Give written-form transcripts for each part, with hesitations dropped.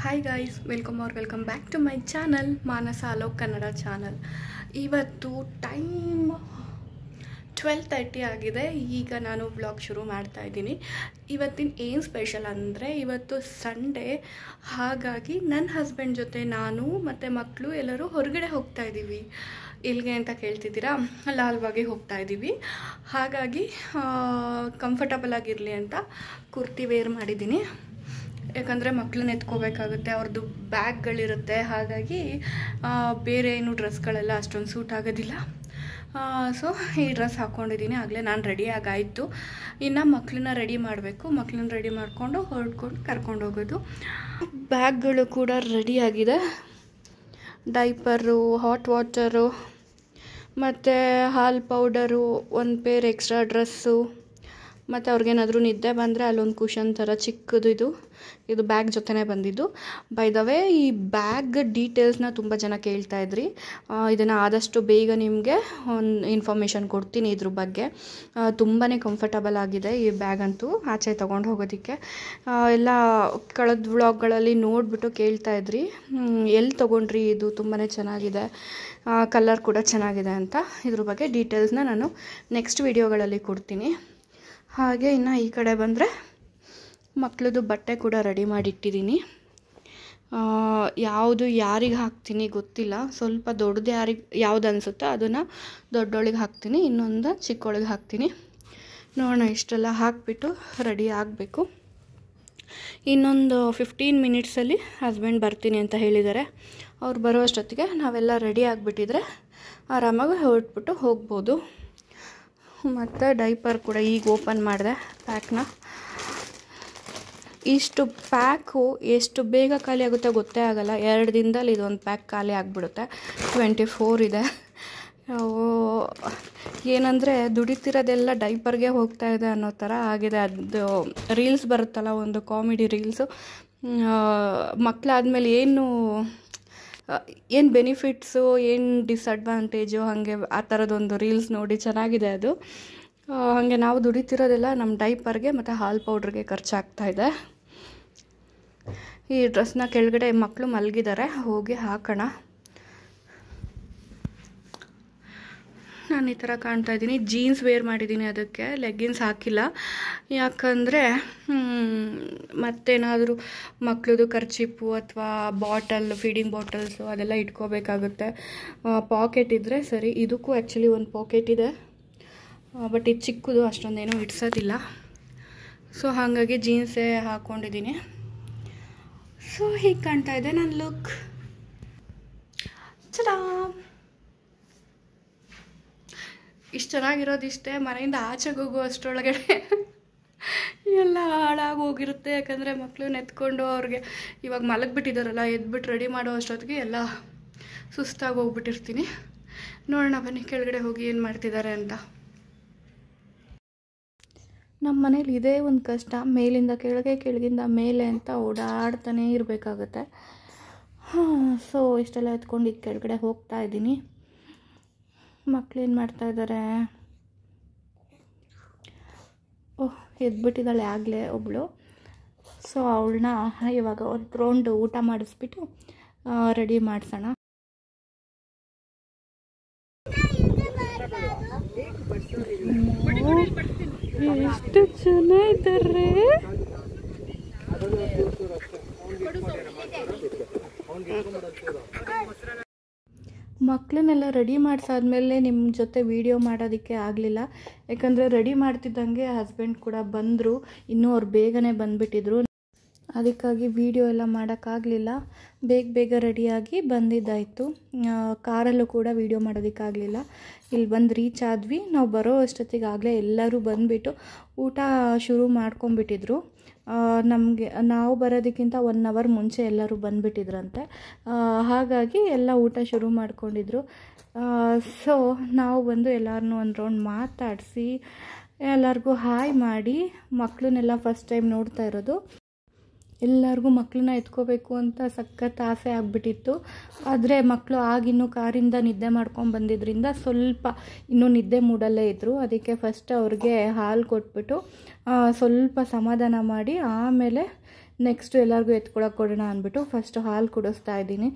Hi guys, welcome back to my channel Manasa Alok Kannada channel. ಇವತ್ತು time 12:30 ಆಗಿದೆ. ಈಗ ನಾನು ವ್ಲಾಗ್ ಶುರು ಮಾಡ್ತಾ ಇದ್ದೀನಿ. ಇವತ್ತಿನ ಏನು ಸ್ಪೆಷಲ್ ಅಂದರೆ, ಇವತ್ತು ಸಂಡೇ, ಹಾಗಾಗಿ ನನ್ನ ಹಸ್ಬೆಂಡ್ ಜೊತೆ ನಾನು ಮತ್ತು ಮಕ್ಕಳು ಎಲ್ಲರೂ ಹೊರಗಡೆ ಹೋಗ್ತಾ ಇದ್ದೀವಿ. ಎಲ್ಲಿಗೆ ಅಂತ ಕೇಳ್ತಿದ್ದೀರಾ? ಲಾಲ್ಬಾಗ್ಗೆ ಹೋಗ್ತಾ ಇದ್ದೀವಿ. ಹಾಗಾಗಿ ಕಂಫರ್ಟಬಲ್ ಆಗಿರಲಿ ಅಂತ ಕುರ್ತಿ ವೇರ್ ಮಾಡಿದ್ದೀನಿ. ಯಾಕಂದರೆ ಮಕ್ಕಳನ್ನ ಎತ್ಕೋಬೇಕಾಗುತ್ತೆ, ಅವ್ರದ್ದು ಬ್ಯಾಗ್ಗಳಿರುತ್ತೆ. ಹಾಗಾಗಿ ಬೇರೆ ಏನು ಡ್ರೆಸ್ಗಳೆಲ್ಲ ಅಷ್ಟೊಂದು ಸೂಟ್ ಆಗೋದಿಲ್ಲ. ಸೊ ಈ ಡ್ರೆಸ್ ಹಾಕ್ಕೊಂಡಿದ್ದೀನಿ. ಆಗಲೇ ನಾನು ರೆಡಿಯಾಗಾಯಿತು. ಇನ್ನು ಮಕ್ಕಳನ್ನ ರೆಡಿ ಮಾಡಬೇಕು. ಮಕ್ಕಳನ್ನ ರೆಡಿ ಮಾಡಿಕೊಂಡು ಹೊರಡ್ಕೊಂಡು ಕರ್ಕೊಂಡು ಹೋಗೋದು. ಬ್ಯಾಗ್ಗಳು ಕೂಡ ರೆಡಿಯಾಗಿದೆ. ಡೈಪರು, ಹಾಟ್ ವಾಟರು ಮತ್ತು ಹಾಲು ಪೌಡರು, ಒಂದು ಪೇರ್ ಎಕ್ಸ್ಟ್ರಾ ಡ್ರೆಸ್ಸು, ಮತ್ತು ಅವ್ರಿಗೇನಾದರೂ ನಿದ್ದೆ ಬಂದರೆ ಅಲ್ಲೊಂದು ಕುಷನ್ ಥರ ಚಿಕ್ಕದು ಇದು ಬ್ಯಾಗ್ ಜೊತೆನೇ ಬಂದಿದ್ದು. ಬೈ ದ ವೇ, ಈ ಬ್ಯಾಗ್ ಡೀಟೇಲ್ಸ್ನ ತುಂಬ ಜನ ಕೇಳ್ತಾ ಇದ್ರಿ. ಇದನ್ನು ಆದಷ್ಟು ಬೇಗ ನಿಮಗೆ ಒಂದು ಇನ್ಫಾರ್ಮೇಷನ್ ಕೊಡ್ತೀನಿ ಇದ್ರ ಬಗ್ಗೆ. ತುಂಬಾ ಕಂಫರ್ಟಬಲ್ ಆಗಿದೆ ಈ ಬ್ಯಾಗ್ ಅಂತೂ, ಆಚೆ ತೊಗೊಂಡು ಹೋಗೋದಕ್ಕೆ. ಎಲ್ಲ ಕಳೆದ ವ್ಲಾಗ್ಗಳಲ್ಲಿ ನೋಡಿಬಿಟ್ಟು ಕೇಳ್ತಾ ಇದ್ರಿ, ಎಲ್ಲಿ ತೊಗೊಂಡ್ರಿ, ಇದು ತುಂಬಾ ಚೆನ್ನಾಗಿದೆ, ಕಲರ್ ಕೂಡ ಚೆನ್ನಾಗಿದೆ ಅಂತ. ಇದ್ರ ಬಗ್ಗೆ ಡೀಟೇಲ್ಸ್ನ ನಾನು ನೆಕ್ಸ್ಟ್ ವಿಡಿಯೋಗಳಲ್ಲಿ ಕೊಡ್ತೀನಿ. ಹಾಗೆ ಇನ್ನು ಈ ಕಡೆ ಬಂದರೆ ಮಕ್ಕಳದು ಬಟ್ಟೆ ಕೂಡ ರೆಡಿ ಮಾಡಿಟ್ಟಿದ್ದೀನಿ. ಯಾವುದು ಯಾರಿಗೆ ಹಾಕ್ತೀನಿ ಗೊತ್ತಿಲ್ಲ. ಸ್ವಲ್ಪ ದೊಡ್ಡದು ಯಾವುದು ಅನಿಸುತ್ತೋ ಅದನ್ನು ದೊಡ್ಡೊಳಗೆ ಹಾಕ್ತೀನಿ, ಇನ್ನೊಂದು ಚಿಕ್ಕೊಳಗೆ ಹಾಕ್ತೀನಿ. ನೋಡೋಣ, ಇಷ್ಟೆಲ್ಲ ಹಾಕಿಬಿಟ್ಟು ರೆಡಿ ಆಗಬೇಕು. ಇನ್ನೊಂದು 15 ಮಿನಿಟ್ಸಲ್ಲಿ ಹಸ್ಬೆಂಡ್ ಬರ್ತೀನಿ ಅಂತ ಹೇಳಿದ್ದಾರೆ. ಅವ್ರು ಬರೋ ಅಷ್ಟೊತ್ತಿಗೆ ನಾವೆಲ್ಲ ರೆಡಿ ಆಗಿಬಿಟ್ಟಿದ್ರೆ ಆರಾಮಾಗಿ ಹೊರಟ್ಬಿಟ್ಟು ಹೋಗ್ಬೋದು. ಮತ್ತು ಡೈಪರ್ ಕೂಡ ಈಗ ಓಪನ್ ಮಾಡಿದೆ ಪ್ಯಾಕ್ನ. ಇಷ್ಟು ಪ್ಯಾಕು ಎಷ್ಟು ಬೇಗ ಖಾಲಿ ಆಗುತ್ತೆ ಗೊತ್ತೇ ಆಗೋಲ್ಲ. 2 ದಿನದಲ್ಲಿ ಇದೊಂದು ಪ್ಯಾಕ್ ಖಾಲಿ ಆಗಿಬಿಡುತ್ತೆ. 24 ಇದೆ. ಏನಂದರೆ ದುಡಿತಿರೋದೆಲ್ಲ ಡೈಪರ್ಗೆ ಹೋಗ್ತಾ ಇದೆ ಅನ್ನೋ ಥರ ಆಗಿದೆ. ಅದು ರೀಲ್ಸ್ ಬರುತ್ತಲ್ಲ, ಒಂದು ಕಾಮಿಡಿ ರೀಲ್ಸು, ಮಕ್ಕಳಾದ್ಮೇಲೆ ಏನು ಬೆನಿಫಿಟ್ಸು, ಏನು ಡಿಸಡ್ವಾಂಟೇಜು, ಹಾಗೆ ಆ ಥರದೊಂದು ರೀಲ್ಸ್ ನೋಡಿ ಚೆನ್ನಾಗಿದೆ ಅದು. ಹಾಗೆ ನಾವು ದುಡಿತಿರೋದೆಲ್ಲ ನಮ್ಮ ಡೈಪರ್ಗೆ ಮತ್ತು ಹಾಲು ಪೌಡ್ರಿಗೆ ಖರ್ಚಾಗ್ತಾಯಿದೆ. ಈ ಡ್ರೆಸ್ನ ಕೆಳಗಡೆ ಮಕ್ಕಳು ಮಲಗಿದ್ದಾರೆ, ಹೋಗಿ ಹಾಕೋಣ. ನಾನು ಈ ಥರ ಕಾಣ್ತಾ ಇದ್ದೀನಿ. ಜೀನ್ಸ್ ವೇರ್ ಮಾಡಿದ್ದೀನಿ, ಅದಕ್ಕೆ ಲೆಗ್ಗಿನ್ಸ್ ಹಾಕಿಲ್ಲ. ಯಾಕಂದರೆ ಮತ್ತೇನಾದರೂ ಮಕ್ಕಳದು ಕರ್ಚಿಪ್ಪು ಅಥವಾ ಬಾಟಲ್, ಫೀಡಿಂಗ್ ಬಾಟಲ್ಸು ಅದೆಲ್ಲ ಇಟ್ಕೋಬೇಕಾಗುತ್ತೆ. ಪಾಕೆಟ್ ಇದ್ದರೆ ಸರಿ. ಇದಕ್ಕೂ ಆ್ಯಕ್ಚುಲಿ ಒಂದು ಪಾಕೆಟ್ ಇದೆ, ಬಟ್ ಇದು ಚಿಕ್ಕದು, ಅಷ್ಟೊಂದೇನೂ ಇಡ್ಸೋದಿಲ್ಲ. ಸೊ ಹಾಗಾಗಿ ಜೀನ್ಸೇ ಹಾಕ್ಕೊಂಡಿದ್ದೀನಿ. ಸೊ ಹೀಗೆ ಕಾಣ್ತಾ ಇದೆ ನನ್ನ ಲುಕ್. ಚಲಾ, ಇಷ್ಟು ಚೆನ್ನಾಗಿರೋದಿಷ್ಟೇ. ಮನೆಯಿಂದ ಆಚೆಗೆ ಹೋಗೋ ಅಷ್ಟರೊಳಗಡೆ ಎಲ್ಲ ಹಾಳಾಗಿ ಹೋಗಿರುತ್ತೆ. ಯಾಕಂದರೆ ಮಕ್ಕಳನ್ನ ಎತ್ಕೊಂಡು ಅವ್ರಿಗೆ ಇವಾಗ ಮಲಗಿಬಿಟ್ಟಿದ್ದಾರಲ್ಲ, ಎದ್ಬಿಟ್ಟು ರೆಡಿ ಮಾಡೋ ಅಷ್ಟೊತ್ತಿಗೆ ಎಲ್ಲ ಸುಸ್ತಾಗಿ ಹೋಗ್ಬಿಟ್ಟಿರ್ತೀನಿ. ನೋಡೋಣ ಬನ್ನಿ ಕೆಳಗಡೆ ಹೋಗಿ ಏನು ಮಾಡ್ತಿದ್ದಾರೆ ಅಂತ. ನಮ್ಮ ಮನೇಲಿ ಇದೇ ಒಂದು ಕಷ್ಟ, ಮೇಲಿಂದ ಕೆಳಗೆ ಕೆಳಗಿಂದ ಮೇಲೆ ಅಂತ ಓಡಾಡ್ತಾನೇ ಇರಬೇಕಾಗತ್ತೆ. ಸೊ ಇಷ್ಟೆಲ್ಲ ಎತ್ಕೊಂಡು ಈಗ ಕೆಳಗಡೆ ಹೋಗ್ತಾ ಇದ್ದೀನಿ. ಮಕ್ಕಳೇನು ಮಾಡ್ತಾಯಿದ್ದಾರೆ? ಓಹ್, ಎದ್ಬಿಟ್ಟಿದ್ದಾಳೆ ಆಗಲೇ ಒಬ್ಬಳು. ಸೊ ಅವಳನ್ನ ಇವಾಗ ಒಂದು ರೌಂಡ್ ಊಟ ಮಾಡಿಸ್ಬಿಟ್ಟು ರೆಡಿ ಮಾಡಿಸೋಣ. ಎಷ್ಟು ಜನ ಇದ್ದಾರೆ! ಮಕ್ಕಳನ್ನೆಲ್ಲ ರೆಡಿ ಮಾಡಿಸಾದ್ಮೇಲೆ ನಿಮ್ಮ ಜೊತೆ ವಿಡಿಯೋ ಮಾಡೋದಕ್ಕೆ ಆಗಲಿಲ್ಲ. ಯಾಕಂದರೆ ರೆಡಿ ಮಾಡ್ತಿದ್ದಂಗೆ ಹಸ್ಬೆಂಡ್ ಕೂಡ ಬಂದರು. ಇನ್ನೂ ಅವ್ರು ಬೇಗನೆ ಬಂದುಬಿಟ್ಟಿದ್ರು. ಅದಕ್ಕಾಗಿ ವಿಡಿಯೋ ಎಲ್ಲ ಮಾಡೋಕ್ಕಾಗಲಿಲ್ಲ. ಬೇಗ ರೆಡಿಯಾಗಿ ಬಂದಿದ್ದಾಯಿತು. ಕಾರಲ್ಲೂ ಕೂಡ ವಿಡಿಯೋ ಮಾಡೋದಕ್ಕಾಗಲಿಲ್ಲ. ಇಲ್ಲಿ ಬಂದು ರೀಚ್ ಆದ್ವಿ. ನಾವು ಬರೋ ಅಷ್ಟೊತ್ತಿಗಾಗಲೇ ಎಲ್ಲರೂ ಬಂದುಬಿಟ್ಟು ಊಟ ಶುರು ಮಾಡ್ಕೊಂಬಿಟ್ಟಿದ್ರು. ನಾವು ಬರೋದಕ್ಕಿಂತ 1 ಅವರ್ ಮುಂಚೆ ಎಲ್ಲರೂ ಬಂದುಬಿಟ್ಟಿದ್ರಂತೆ. ಹಾಗಾಗಿ ಎಲ್ಲ ಊಟ ಶುರು ಮಾಡ್ಕೊಂಡಿದ್ರು. ಸೊ ನಾವು ಬಂದು ಎಲ್ಲರನ್ನೂ ಒಂದು ರೌಂಡ್ ಮಾತಾಡಿಸಿ ಎಲ್ಲರಿಗೂ ಹಾಯ್ ಮಾಡಿ, ಮಕ್ಕಳನ್ನೆಲ್ಲ ಫಸ್ಟ್ ಟೈಮ್ ನೋಡ್ತಾ ಇರೋದು. ಎಲ್ಲರಿಗೂ ಮಕ್ಕಳನ್ನ ಎತ್ಕೋಬೇಕು ಅಂತ ಸಖತ್ ಆಸೆ ಆಗಿಬಿಟ್ಟಿತ್ತು. ಆದರೆ ಮಕ್ಕಳು ಆಗಿನ್ನೂ ಕಾರಿಂದ ನಿದ್ದೆ ಮಾಡ್ಕೊಂಡು ಬಂದಿದ್ದರಿಂದ ಸ್ವಲ್ಪ ಇನ್ನೂ ನಿದ್ದೆ ಮೂಡಲ್ಲೇ ಇದ್ದರು. ಅದಕ್ಕೆ ಫಸ್ಟ್ ಅವ್ರಿಗೆ ಹಾಲು ಕೊಟ್ಬಿಟ್ಟು ಸ್ವಲ್ಪ ಸಮಾಧಾನ ಮಾಡಿ ಆಮೇಲೆ ನೆಕ್ಸ್ಟು ಎಲ್ಲರಿಗೂ ಎತ್ಕೊಳಕ್ಕೆ ಕೊಡೋಣ ಅಂದ್ಬಿಟ್ಟು ಫಸ್ಟ್ ಹಾಲು ಕುಡಿಸ್ತಾ ಇದ್ದೀನಿ.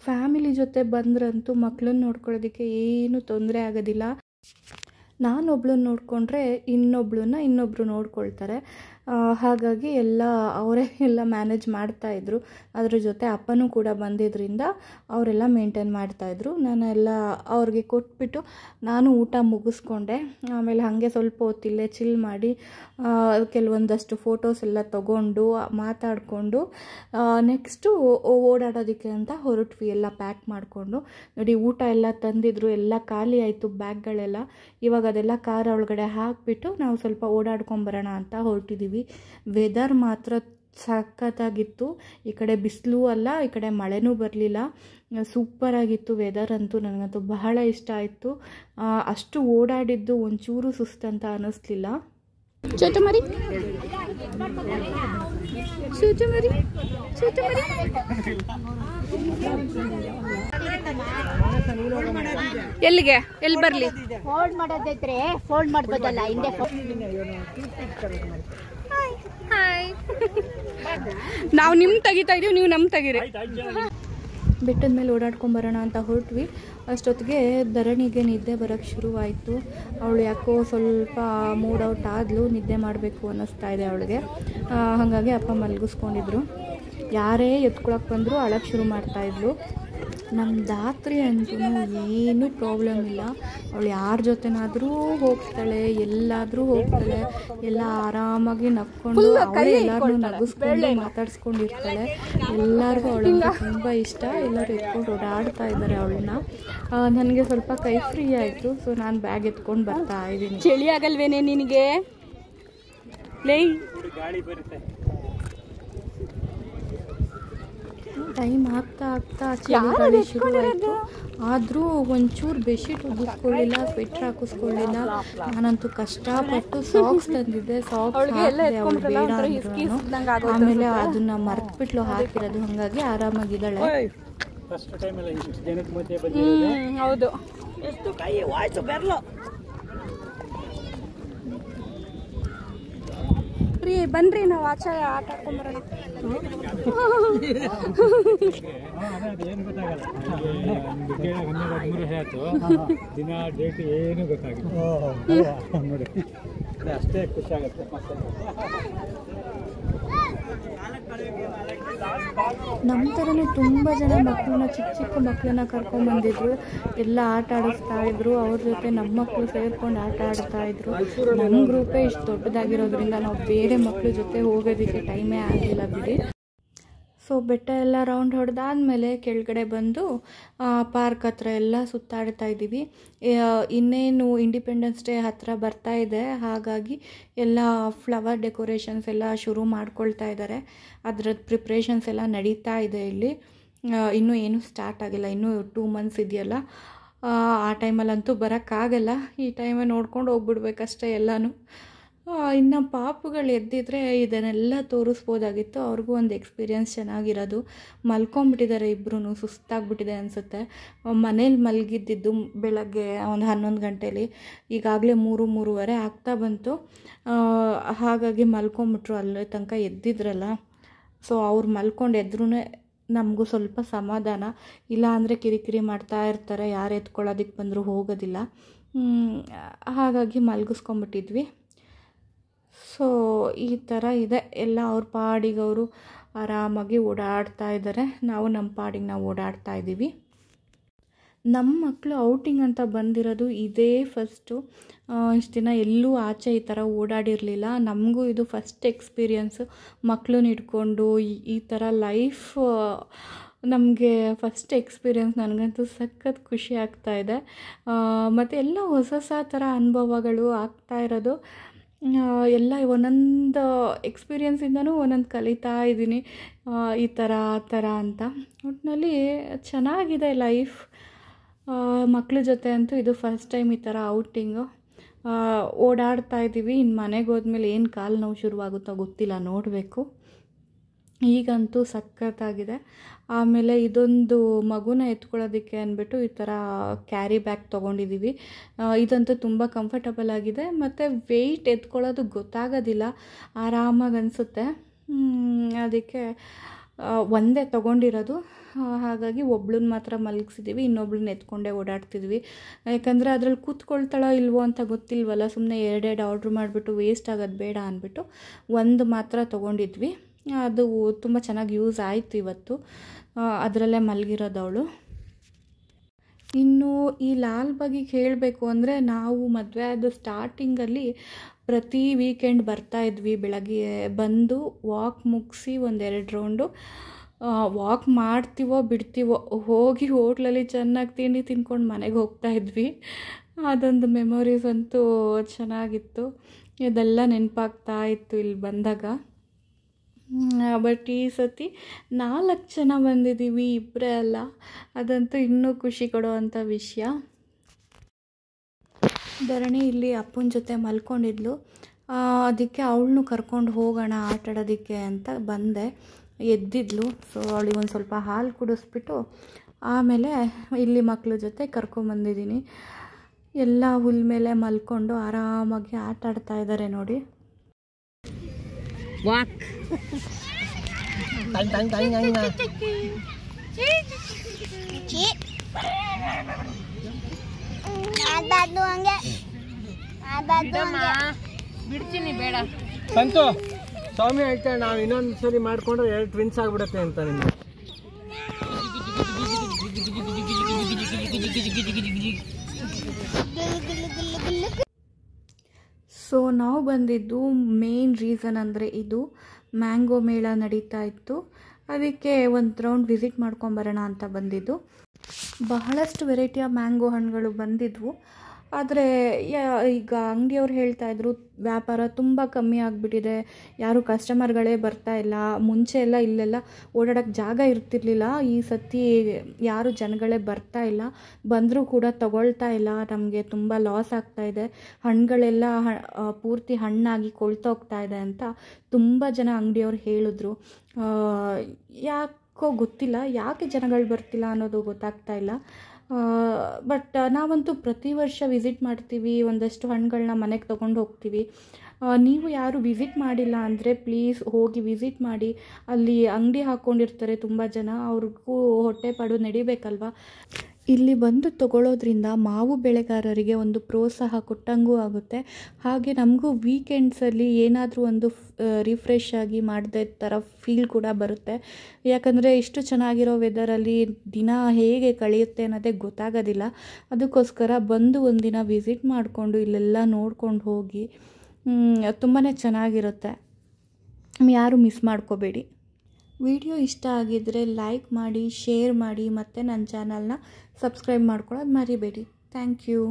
ಫ್ಯಾಮಿಲಿ ಜೊತೆ ಬಂದ್ರಂತೂ ಮಕ್ಕಳನ್ನ ನೋಡ್ಕೊಳ್ಳೋದಕ್ಕೆ ಏನೂ ತೊಂದರೆ ಆಗೋದಿಲ್ಲ. ನಾನೊಬ್ಳನ್ನ ನೋಡಿಕೊಂಡ್ರೆ ಇನ್ನೊಬ್ಬರು ನೋಡ್ಕೊಳ್ತಾರೆ. ಹಾಗಾಗಿ ಅವರೇ ಎಲ್ಲ ಮ್ಯಾನೇಜ್ ಮಾಡ್ತಾಯಿದ್ರು. ಅದ್ರ ಜೊತೆ ಅಪ್ಪನೂ ಕೂಡ ಬಂದಿದ್ದರಿಂದ ಅವರೆಲ್ಲ ಮೇಂಟೈನ್ ಮಾಡ್ತಾಯಿದ್ರು. ನಾನೆಲ್ಲ ಅವ್ರಿಗೆ ಕೊಟ್ಬಿಟ್ಟು ನಾನು ಊಟ ಮುಗಿಸ್ಕೊಂಡೆ. ಆಮೇಲೆ ಹಾಗೆ ಸ್ವಲ್ಪ ಹೊತ್ತಿಲ್ಲೇ ಚಿಲ್ ಮಾಡಿ ಕೆಲವೊಂದಷ್ಟು ಫೋಟೋಸ್ ಎಲ್ಲ ತೊಗೊಂಡು ಮಾತಾಡಿಕೊಂಡು ನೆಕ್ಸ್ಟು ಓಡಾಡೋದಕ್ಕೆ ಅಂತ ಹೊರಟ್ವಿ. ಎಲ್ಲ ಪ್ಯಾಕ್ ಮಾಡಿಕೊಂಡು ನೋಡಿ, ಊಟ ಎಲ್ಲ ತಂದಿದ್ರು, ಎಲ್ಲ ಖಾಲಿ ಆಯಿತು ಬ್ಯಾಗ್ಗಳೆಲ್ಲ. ಇವಾಗ ಅದೆಲ್ಲ ಕಾರ್ ಒಳಗಡೆ ಹಾಕಿಬಿಟ್ಟು ನಾವು ಸ್ವಲ್ಪ ಓಡಾಡ್ಕೊಂಬರೋಣ ಅಂತ ಹೊರಟಿದ್ದೀವಿ. ವೆದರ್ ಮಾತ್ರ ಸಖತ್ತಾಗಿತ್ತು. ಈ ಕಡೆ ಬಿಸಿಲು ಅಲ್ಲ, ಈ ಕಡೆ ಮಳೆನೂ ಬರಲಿಲ್ಲ. ಸೂಪರಾಗಿತ್ತು ವೆದರ್ ಅಂತೂ. ನನಗಂತೂ ಬಹಳ ಇಷ್ಟ ಆಯಿತು. ಅಷ್ಟು ಓಡಾಡಿದ್ದು ಒಂಚೂರು ಸುಸ್ತಂತ ಅನ್ನಿಸ್ಲಿಲ್ಲ. ಎಲ್ಲಿಗೆ ಎಲ್ಲಿ ಬರಲಿ? ಫೋಲ್ಡ್ ಮಾಡೋದೈತ್ರೆ ಫೋಲ್ಡ್ ಮಾಡ್ಬೋದಲ್ಲ, ಹಿಂದೆ ಹಾಯ್. ನಾವು ನಿಮ್ಮ ತೆಗಿತಾ ಇದೀವಿ, ನೀವು ನಮ್ಮ ತೆಗೀರಿ. ಬೆಟ್ಟದ ಮೇಲೆ ಓಡಾಡ್ಕೊಂಬರೋಣ ಅಂತ ಹೊರಟ್ವಿ. ಅಷ್ಟೊತ್ತಿಗೆ ಧರಣಿಗೆ ನಿದ್ದೆ ಬರೋಕ್ಕೆ ಶುರುವಾಯಿತು. ಅವಳು ಯಾಕೋ ಸ್ವಲ್ಪ ಮೂಡ್ ಔಟ್ ಆದಳು, ನಿದ್ದೆ ಮಾಡಬೇಕು ಅನ್ನಿಸ್ತಾ ಇದೆ ಅವಳಿಗೆ. ಹಾಗಾಗಿ ಅಪ್ಪ ಮಲಗಿಸ್ಕೊಂಡಿದ್ರು. ಯಾರೇ ಎತ್ಕೊಳಕ್ಕೆ ಬಂದರೂ ಅಳಕ್ಕೆ ಶುರು ಮಾಡ್ತಾಯಿದ್ಲು. ನಮ್ಮ ದಾತ್ರಿ ಅಂತೂ ಏನೂ ಪ್ರಾಬ್ಲಮ್ ಇಲ್ಲ. ಅವಳು ಯಾರ ಜೊತೆನಾದರೂ ಹೋಗ್ತಾಳೆ, ಎಲ್ಲಾದರೂ ಹೋಗ್ತಾಳೆ, ಎಲ್ಲ ಆರಾಮಾಗಿ ನಕ್ಕೊಂಡು ಅವಳೇ ಎಲ್ಲರೂ ನಗಿಸ್ಕೊಂಡು ಮಾತಾಡ್ಸ್ಕೊಂಡಿರ್ತಾಳೆ. ಎಲ್ಲರಿಗೂ ಅವಳಂತ ತುಂಬ ಇಷ್ಟ. ಎಲ್ಲರೂ ಎತ್ಕೊಂಡು ಓಡಾಡ್ತಾ ಇದ್ದಾರೆ ಅವಳನ್ನ. ನನಗೆ ಸ್ವಲ್ಪ ಕೈ ಫ್ರೀ ಆಯಿತು. ಸೊ ನಾನು ಬ್ಯಾಗ್ ಎತ್ಕೊಂಡು ಬರ್ತಾ ಇದ್ದೀನಿ. ಚಳಿ ಆಗಲ್ವೇನೆ ನಿನಗೆ? ಟೈಮ್ ಆಗ್ತಾ ಚಳಿಗಾಳಿ ಶುರುವಾಯಿತು. ಆದರೂ ಒಂಚೂರು ಬೆಡ್ಶೀಟ್ ಉಗಿಸ್ಕೊಳ್ಳಿಲ್ಲ, ಸ್ವೆಟ್ರ್ ಹಾಕಿಸ್ಕೊಳ್ಳಿಲ್ಲ. ನಾನಂತೂ ಕಷ್ಟಪಟ್ಟು ಸಾಕ್ಸ್ ತಂದಿದ್ದೆ, ಸಾಕ್ಸ್ ಹಾಕಿದೆ ಅವಳು ಬೇಡ ಅಂದ್ರು. ಆಮೇಲೆ ಅದನ್ನ ಮರ್ತ್ಬಿಟ್ಲು ಹಾಕಿರೋದು. ಹಾಗಾಗಿ ಆರಾಮಾಗಿದ್ದಾಳೆ. ಹೌದು. ರೀ ಬನ್ರಿ, ನಾವು ಆಚೆ ಆಟ ಆಡ್ಕೊಂಬರೋಣ. ದಿನ ಡೇಟ್ ಏನು ಗೊತ್ತಾಗುತ್ತೆ ನೋಡಿ, ಅಷ್ಟೇ ಖುಷಿ ಆಗುತ್ತೆ. ನಮ್ಮ ಥರನೇ ತುಂಬ ಜನ ಮಕ್ಕಳನ್ನ, ಚಿಕ್ಕ ಮಕ್ಕಳನ್ನ ಕರ್ಕೊಂಡ್ಬಂದಿದ್ರು. ಎಲ್ಲ ಆಟ ಆಡಿಸ್ತಾ ಇದ್ರು. ಅವ್ರ ಜೊತೆ ನಮ್ಮ ಮಕ್ಕಳು ಸೇರ್ಕೊಂಡು ಆಟ ಆಡ್ತಾ ಇದ್ರು. ನಮ್ಮ ಗ್ರೂಪೇ ಇಷ್ಟು ದೊಡ್ಡದಾಗಿರೋದ್ರಿಂದ ನಾವು ಬೇರೆ ಮಕ್ಕಳ ಜೊತೆ ಹೋಗೋದಕ್ಕೆ ಟೈಮೇ ಆಗಲಿಲ್ಲ ಬಿಡಿ. ಸೊ ಬೆಟ್ಟ ಎಲ್ಲ ರೌಂಡ್ ಹೊಡೆದಾದ್ಮೇಲೆ ಕೆಳಗಡೆ ಬಂದು ಪಾರ್ಕ್ ಹತ್ರ ಎಲ್ಲ ಸುತ್ತಾಡ್ತಾ ಇದ್ದೀವಿ. ಇನ್ನೇನು ಇಂಡಿಪೆಂಡೆನ್ಸ್ ಡೇ ಹತ್ರ ಬರ್ತಾ ಇದೆ. ಹಾಗಾಗಿ ಎಲ್ಲ ಫ್ಲವರ್ ಡೆಕೋರೇಷನ್ಸ್ ಎಲ್ಲ ಶುರು ಮಾಡ್ಕೊಳ್ತಾ ಇದ್ದಾರೆ. ಅದರದ್ದು ಪ್ರಿಪ್ರೇಷನ್ಸ್ ಎಲ್ಲ ನಡೀತಾ ಇದೆ ಇಲ್ಲಿ. ಇನ್ನೂ ಏನೂ ಸ್ಟಾರ್ಟ್ ಆಗಿಲ್ಲ, ಇನ್ನೂ 2 months ಇದೆಯಲ್ಲ. ಆ ಟೈಮಲ್ಲಂತೂ ಬರೋಕ್ಕಾಗಲ್ಲ. ಈ ಟೈಮೇ ನೋಡ್ಕೊಂಡು ಹೋಗ್ಬಿಡ್ಬೇಕಷ್ಟೇ ಎಲ್ಲನೂ. ಇನ್ನು ಪಾಪುಗಳು ಎದ್ದಿದ್ರೆ ಇದನ್ನೆಲ್ಲ ತೋರಿಸ್ಬೋದಾಗಿತ್ತು. ಅವ್ರಿಗೂ ಒಂದು ಎಕ್ಸ್ಪೀರಿಯೆನ್ಸ್ ಚೆನ್ನಾಗಿರೋದು. ಮಲ್ಕೊಂಬಿಟ್ಟಿದ್ದಾರೆ ಇಬ್ಬರೂ, ಸುಸ್ತಾಗ್ಬಿಟ್ಟಿದೆ ಅನಿಸುತ್ತೆ. ಮನೇಲಿ ಮಲಗಿದ್ದಿದ್ದು ಬೆಳಗ್ಗೆ ಒಂದು 11 ಗಂಟೆಲಿ, ಈಗಾಗಲೇ 3-3:30 ಆಗ್ತಾ ಬಂತು. ಹಾಗಾಗಿ ಮಲ್ಕೊಂಬಿಟ್ರು. ಅಲ್ಲಿ ತನಕ ಎದ್ದಿದ್ರಲ್ಲ. ಸೊ ಅವ್ರು ಮಲ್ಕೊಂಡು ಎದ್ರೂ ನಮಗೂ ಸ್ವಲ್ಪ ಸಮಾಧಾನ. ಇಲ್ಲ ಅಂದರೆ ಕಿರಿಕಿರಿ ಮಾಡ್ತಾ ಇರ್ತಾರೆ, ಯಾರು ಎತ್ಕೊಳ್ಳೋದಕ್ಕೆ ಬಂದರೂ ಹೋಗೋದಿಲ್ಲ. ಹಾಗಾಗಿ ಮಲಗಿಸ್ಕೊಂಬಿಟ್ಟಿದ್ವಿ. ಸೊ ಈ ಥರ ಇದೆ ಎಲ್ಲ. ಅವ್ರ ಪಾಡಿಗೆ ಅವರು ಆರಾಮಾಗಿ ಓಡಾಡ್ತಾ ಇದ್ದಾರೆ. ನಾವು ನಮ್ಮ ಪಾಡಿಗೆ ನಾವು ಓಡಾಡ್ತಾ ಇದ್ದೀವಿ. ನಮ್ಮ ಮಕ್ಕಳು ಔಟಿಂಗ್ ಅಂತ ಬಂದಿರೋದು ಇದೇ ಫಸ್ಟು. ಇಷ್ಟು ದಿನ ಎಲ್ಲೂ ಆಚೆ ಈ ಥರ ಓಡಾಡಿರಲಿಲ್ಲ. ನಮಗೂ ಇದು ಫಸ್ಟ್ ಎಕ್ಸ್ಪೀರಿಯನ್ಸು. ಮಕ್ಕಳನ್ನ ಇಟ್ಕೊಂಡು ಈ ಥರ ಲೈಫ್ ನಮಗೆ ಫಸ್ಟ್ ಎಕ್ಸ್ಪೀರಿಯನ್ಸ್. ನನಗಂತೂ ಸಖತ್ ಖುಷಿ ಆಗ್ತಾಯಿದೆ. ಮತ್ತು ಎಲ್ಲ ಹೊಸ ಥರ ಅನುಭವಗಳು ಆಗ್ತಾ ಇರೋದು. ಎಲ್ಲ ಒಂದೊಂದು ಎಕ್ಸ್ಪೀರಿಯನ್ಸಿಂದನೂ ಒಂದೊಂದು ಕಲಿತಾ ಇದ್ದೀನಿ. ಈ ಥರ ಆ ಥರ ಅಂತ. ಒಟ್ಟಿನಲ್ಲಿ ಚೆನ್ನಾಗಿದೆ ಲೈಫ್. ಮಕ್ಕಳ ಜೊತೆ ಅಂತೂ ಇದು ಫಸ್ಟ್ ಟೈಮ್ ಈ ಥರ ಔಟಿಂಗು. ಓಡಾಡ್ತಾ ಇದ್ದೀವಿ. ಇನ್ನು ಮನೆಗೆ ಹೋದ್ಮೇಲೆ ಏನು ಕಾಲು ನೋವು ಶುರುವಾಗುತ್ತೋ ಗೊತ್ತಿಲ್ಲ, ನೋಡಬೇಕು. ಈಗಂತೂ ಸಖತ್ತಾಗಿದೆ. ಆಮೇಲೆ ಇದೊಂದು ಮಗುನ ಎತ್ಕೊಳ್ಳೋದಕ್ಕೆ ಅಂದ್ಬಿಟ್ಟು ಈ ಥರ ಕ್ಯಾರಿ ಬ್ಯಾಗ್ ತೊಗೊಂಡಿದ್ದೀವಿ. ಇದಂತೂ ತುಂಬ ಕಂಫರ್ಟಬಲ್ ಆಗಿದೆ. ಮತ್ತು ವೆಯ್ಟ್ ಎತ್ಕೊಳ್ಳೋದು ಗೊತ್ತಾಗೋದಿಲ್ಲ, ಆರಾಮಾಗಿ ಅನಿಸುತ್ತೆ. ಅದಕ್ಕೆ ಒಂದೇ ತೊಗೊಂಡಿರೋದು. ಹಾಗಾಗಿ ಒಬ್ಳನ್ನ ಮಾತ್ರ ಮಲಗಿಸಿದ್ದೀವಿ, ಇನ್ನೊಬ್ಳನ್ನ ಎತ್ಕೊಂಡೇ ಓಡಾಡ್ತಿದ್ವಿ. ಯಾಕಂದರೆ ಅದ್ರಲ್ಲಿ ಕೂತ್ಕೊಳ್ತಾಳೋ ಇಲ್ವೋ ಅಂತ ಗೊತ್ತಿಲ್ವಲ್ಲ, ಸುಮ್ಮನೆ ಎರಡೆರಡು ಆರ್ಡ್ರ್ ಮಾಡಿಬಿಟ್ಟು ವೇಸ್ಟ್ ಆಗೋದು ಬೇಡ ಅಂದ್ಬಿಟ್ಟು ಒಂದು ಮಾತ್ರ ತೊಗೊಂಡಿದ್ವಿ. ಅದು ತುಂಬ ಚೆನ್ನಾಗಿ ಯೂಸ್ ಆಯಿತು ಇವತ್ತು. ಅದರಲ್ಲೇ ಮಲಗಿರೋದವಳು. ಇನ್ನು ಈ ಲಾಲ್ಬಾಗಿಗೆ ಹೇಳಬೇಕು ಅಂದರೆ, ನಾವು ಮದುವೆ ಆದ ಸ್ಟಾರ್ಟಿಂಗಲ್ಲಿ ಪ್ರತಿ ವೀಕೆಂಡ್ ಬರ್ತಾಯಿದ್ವಿ. ಬೆಳಗ್ಗೆ ಬಂದು ವಾಕ್ ಮುಗಿಸಿ ಒಂದೆರಡು ರೌಂಡು ವಾಕ್ ಮಾಡ್ತೀವೋ ಬಿಡ್ತೀವೋ, ಹೋಗಿ ಹೋಟ್ಲಲ್ಲಿ ಚೆನ್ನಾಗಿ ತಿಂಡಿ ತಿನ್ಕೊಂಡು ಮನೆಗೆ ಹೋಗ್ತಾಯಿದ್ವಿ. ಅದೊಂದು ಮೆಮೊರೀಸ್ ಅಂತೂ ಚೆನ್ನಾಗಿತ್ತು. ಇದೆಲ್ಲ ನೆನಪಾಗ್ತಾ ಇತ್ತು ಇಲ್ಲಿ ಬಂದಾಗ. ಬಟ್ ಈ ಸತಿ 4 ಜನ ಬಂದಿದ್ದೀವಿ, ಇಬ್ಬರೇ ಅಲ್ಲ. ಅದಂತೂ ಇನ್ನೂ ಖುಷಿ ಕೊಡೋವಂಥ ವಿಷಯ. ಧರಣಿ ಇಲ್ಲಿ ಅಪ್ಪನ ಜೊತೆ ಮಲ್ಕೊಂಡಿದ್ಲು. ಅದಕ್ಕೆ ಅವಳನ್ನು ಕರ್ಕೊಂಡು ಹೋಗೋಣ ಆಟಾಡೋದಕ್ಕೆ ಅಂತ ಬಂದೆ. ಎದ್ದಿದ್ಲು. ಸೊ ಅವಳಿಗೆ ಒಂದು ಸ್ವಲ್ಪ ಹಾಲು ಕುಡಿಸ್ಬಿಟ್ಟು ಆಮೇಲೆ ಇಲ್ಲಿ ಮಕ್ಕಳ ಜೊತೆ ಕರ್ಕೊಂಬಂದಿದ್ದೀನಿ. ಎಲ್ಲ ಹುಲ್ ಮೇಲೆ ಮಲ್ಕೊಂಡು ಆರಾಮಾಗಿ ಆಟ ಆಡ್ತಾ ಇದ್ದಾರೆ ನೋಡಿ. ವಾಕ್ ಬಿಡ್ತೀನಿ, ಬೇಡ ಸಂತು. ಸ್ವಾಮಿ ಹೇಳ್ತಾರೆ ನಾವು ಇನ್ನೊಂದು ಸರಿ ಮಾಡಿಕೊಂಡ್ರೆ 2 ಟ್ವಿನ್ಸ್ ಆಗಿಬಿಡುತ್ತೆ ಅಂತ. ನಿಮಗೆ ಸೊ ನಾವು ಬಂದಿದ್ದು ಮೇನ್ ರೀಸನ್ ಅಂದರೆ ಇದು ಮ್ಯಾಂಗೋ ಮೇಳ ನಡೀತಾ ಇತ್ತು. ಅದಕ್ಕೆ ಒಂದು ರೌಂಡ್ ವಿಸಿಟ್ ಮಾಡ್ಕೊಂಬರೋಣ ಅಂತ ಬಂದಿದ್ದು. ಬಹಳಷ್ಟು ವೆರೈಟಿಯ ಮ್ಯಾಂಗೋ ಹಣ್ಣುಗಳು ಬಂದಿದ್ವು. ಆದರೆ ಈಗ ಅಂಗಡಿಯವ್ರು ಹೇಳ್ತಾಯಿದ್ರು ವ್ಯಾಪಾರ ತುಂಬ ಕಮ್ಮಿ ಆಗಿಬಿಟ್ಟಿದೆ, ಯಾರು ಕಸ್ಟಮರ್ಗಳೇ ಬರ್ತಾ ಇಲ್ಲ. ಮುಂಚೆ ಎಲ್ಲ ಇಲ್ಲೆಲ್ಲ ಓಡಾಡೋಕ್ಕೆ ಜಾಗ ಇರ್ತಿರ್ಲಿಲ್ಲ. ಈ ಸತಿ ಯಾರು ಜನಗಳೇ ಬರ್ತಾ ಇಲ್ಲ, ಬಂದರೂ ಕೂಡ ತಗೊಳ್ತಾ ಇಲ್ಲ. ನಮಗೆ ತುಂಬ ಲಾಸ್ ಆಗ್ತಾಯಿದೆ, ಹಣ್ಣುಗಳೆಲ್ಲ ಪೂರ್ತಿ ಹಣ್ಣಾಗಿ ಕೊಳ್ತೋಗ್ತಾ ಇದೆ ಅಂತ ತುಂಬ ಜನ ಅಂಗಡಿಯವ್ರು ಹೇಳಿದ್ರು. ಯಾಕೋ ಗೊತ್ತಿಲ್ಲ, ಯಾಕೆ ಜನಗಳು ಬರ್ತಿಲ್ಲ ಅನ್ನೋದು ಗೊತ್ತಾಗ್ತಾ ಇಲ್ಲ. ಬಟ್ ನಾವಂತೂ ಪ್ರತಿ ವರ್ಷ ವಿಸಿಟ್ ಮಾಡ್ತೀವಿ, ಒಂದಷ್ಟು ಹಣ್ಣುಗಳನ್ನ ಮನೆಗೆ ತೊಗೊಂಡು ಹೋಗ್ತೀವಿ. ನೀವು ಯಾರು ವಿಸಿಟ್ ಮಾಡಿಲ್ಲ ಅಂದರೆ ಪ್ಲೀಸ್ ಹೋಗಿ ವಿಸಿಟ್ ಮಾಡಿ. ಅಲ್ಲಿ ಅಂಗಡಿ ಹಾಕ್ಕೊಂಡಿರ್ತಾರೆ ತುಂಬ ಜನ, ಅವ್ರಿಗೂ ಹೊಟ್ಟೆಪಾಡು ನಡಿಬೇಕಲ್ವ. ಇಲ್ಲಿ ಬಂದು ತಗೊಳ್ಳೋದ್ರಿಂದ ಮಾವು ಬೆಳೆಗಾರರಿಗೆ ಒಂದು ಪ್ರೋತ್ಸಾಹ ಕೊಟ್ಟಂಗೂ ಆಗುತ್ತೆ. ಹಾಗೆ ನಮಗೂ ವೀಕೆಂಡ್ಸಲ್ಲಿ ಏನಾದರೂ ಒಂದು ರಿಫ್ರೆಶ್ ಆಗಿ ಮಾಡಿದ ಥರ ಫೀಲ್ ಕೂಡ ಬರುತ್ತೆ. ಯಾಕಂದರೆ ಇಷ್ಟು ಚೆನ್ನಾಗಿರೋ ವೆದರಲ್ಲಿ ದಿನ ಹೇಗೆ ಕಳೆಯುತ್ತೆ ಅನ್ನೋದೇ ಗೊತ್ತಾಗೋದಿಲ್ಲ. ಅದಕ್ಕೋಸ್ಕರ ಬಂದು ಒಂದಿನ ವಿಸಿಟ್ ಮಾಡಿಕೊಂಡು ಇಲ್ಲೆಲ್ಲ ನೋಡ್ಕೊಂಡು ಹೋಗಿ. ತುಂಬಾ ಚೆನ್ನಾಗಿರುತ್ತೆ, ಯಾರು ಮಿಸ್ ಮಾಡ್ಕೋಬೇಡಿ. ವಿಡಿಯೋ ಇಷ್ಟ ಆಗಿದ್ದರೆ ಲೈಕ್ ಮಾಡಿ, ಶೇರ್ ಮಾಡಿ, ಮತ್ತು ನನ್ನ ಚಾನಲ್ನ ಸಬ್ಸ್ಕ್ರೈಬ್ ಮಾಡ್ಕೊಳ್ಳೋದು ಮರಿಬೇಡಿ. Thank you.